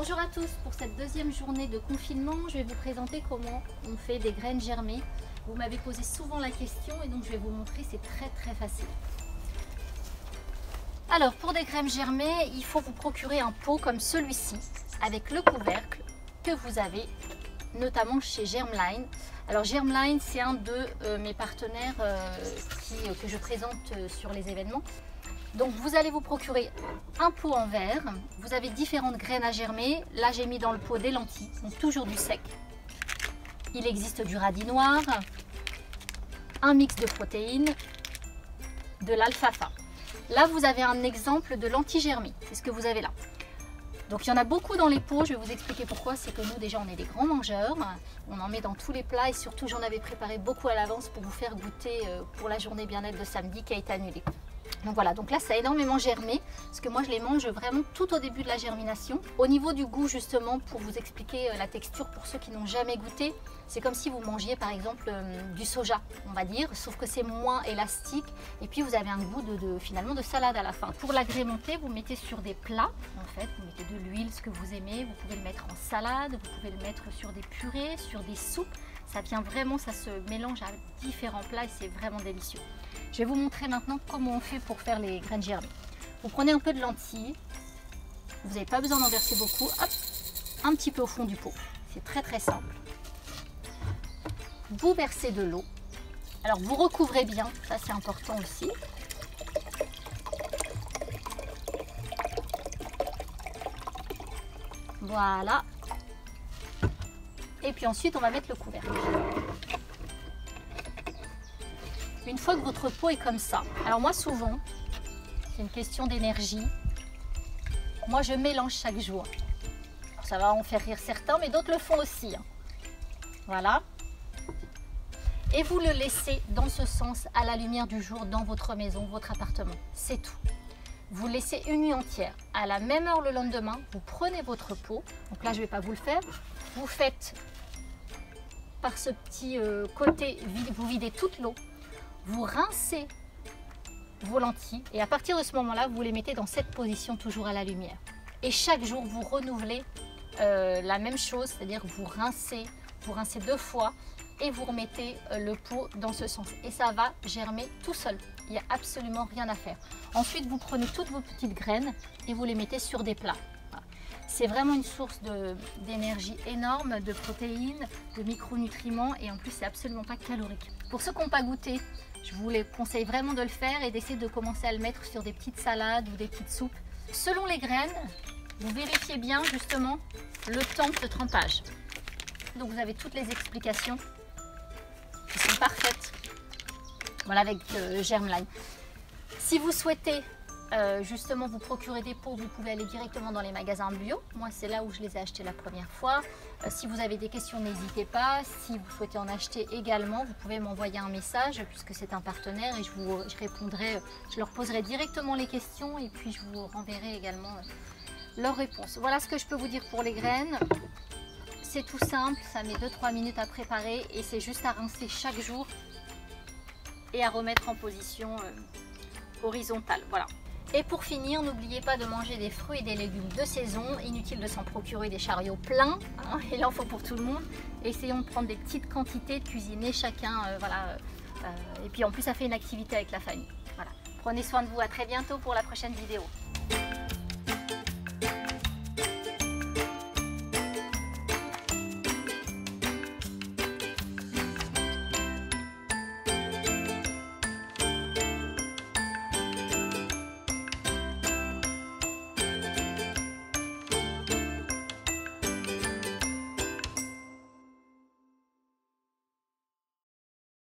Bonjour à tous, pour cette deuxième journée de confinement, je vais vous présenter comment on fait des graines germées. Vous m'avez posé souvent la question et donc je vais vous montrer, c'est très facile. Alors pour des graines germées, il faut vous procurer un pot comme celui-ci avec le couvercle que vous avez notamment chez Germline. Alors Germline, c'est un de mes partenaires que je présente sur les événements. Donc vous allez vous procurer un pot en verre, vous avez différentes graines à germer. Là j'ai mis dans le pot des lentilles, donc toujours du sec. Il existe du radis noir, un mix de protéines, de l'alfalfa. Là vous avez un exemple de lentilles germées, c'est ce que vous avez là. Donc il y en a beaucoup dans les pots, je vais vous expliquer pourquoi. C'est que nous déjà on est des grands mangeurs, on en met dans tous les plats et surtout j'en avais préparé beaucoup à l'avance pour vous faire goûter pour la journée bien-être de samedi qui a été annulée. Donc voilà, donc là ça a énormément germé, parce que moi je les mange vraiment tout au début de la germination. Au niveau du goût justement, pour vous expliquer la texture pour ceux qui n'ont jamais goûté, c'est comme si vous mangiez par exemple du soja, on va dire, sauf que c'est moins élastique et puis vous avez un goût finalement de salade à la fin. Pour l'agrémenter, vous mettez sur des plats, en fait, vous mettez de l'huile, ce que vous aimez, vous pouvez le mettre en salade, vous pouvez le mettre sur des purées, sur des soupes. Ça vient vraiment, ça se mélange à différents plats et c'est vraiment délicieux. Je vais vous montrer maintenant comment on fait pour faire les graines germées. Vous prenez un peu de lentilles, vous n'avez pas besoin d'en verser beaucoup, hop, un petit peu au fond du pot. C'est très simple. Vous versez de l'eau. Alors vous recouvrez bien, ça c'est important aussi. Voilà. Et puis ensuite on va mettre le couvercle. Une fois que votre pot est comme ça, alors moi souvent, c'est une question d'énergie, moi je mélange chaque jour. Ça va en faire rire certains, mais d'autres le font aussi. Voilà. Et vous le laissez dans ce sens, à la lumière du jour, dans votre maison, votre appartement. C'est tout. Vous laissez une nuit entière. À la même heure le lendemain, vous prenez votre pot. Donc là, je ne vais pas vous le faire. Vous faites par ce petit côté, vous videz toute l'eau. Vous rincez vos lentilles et à partir de ce moment-là, vous les mettez dans cette position toujours à la lumière. Et chaque jour, vous renouvelez la même chose, c'est-à-dire vous rincez 2 fois et vous remettez le pot dans ce sens. Et ça va germer tout seul. Il n'y a absolument rien à faire. Ensuite, vous prenez toutes vos petites graines et vous les mettez sur des plats. C'est vraiment une source d'énergie énorme, de protéines, de micronutriments et en plus, c'est absolument pas calorique. Pour ceux qui n'ont pas goûté, je vous les conseille vraiment de le faire et d'essayer de commencer à le mettre sur des petites salades ou des petites soupes. Selon les graines, vous vérifiez bien justement le temps de trempage. Donc vous avez toutes les explications qui sont parfaites. Voilà, avec Germline. Si vous souhaitez justement vous procurer des pots, vous pouvez aller directement dans les magasins bio. Moi c'est là où je les ai achetés la première fois. Si vous avez des questions, n'hésitez pas. Si vous souhaitez en acheter également, vous pouvez m'envoyer un message puisque c'est un partenaire et je répondrai, je leur poserai directement les questions et puis je vous renverrai également leurs réponses. Voilà ce que je peux vous dire pour les graines. C'est tout simple, ça met 2-3 minutes à préparer et c'est juste à rincer chaque jour et à remettre en position horizontale. Voilà. Et pour finir, n'oubliez pas de manger des fruits et des légumes de saison. Inutile de s'en procurer des chariots pleins, hein, il en faut pour tout le monde. Essayons de prendre des petites quantités, de cuisiner chacun, voilà. Et puis en plus, ça fait une activité avec la famille. Voilà. Prenez soin de vous, à très bientôt pour la prochaine vidéo.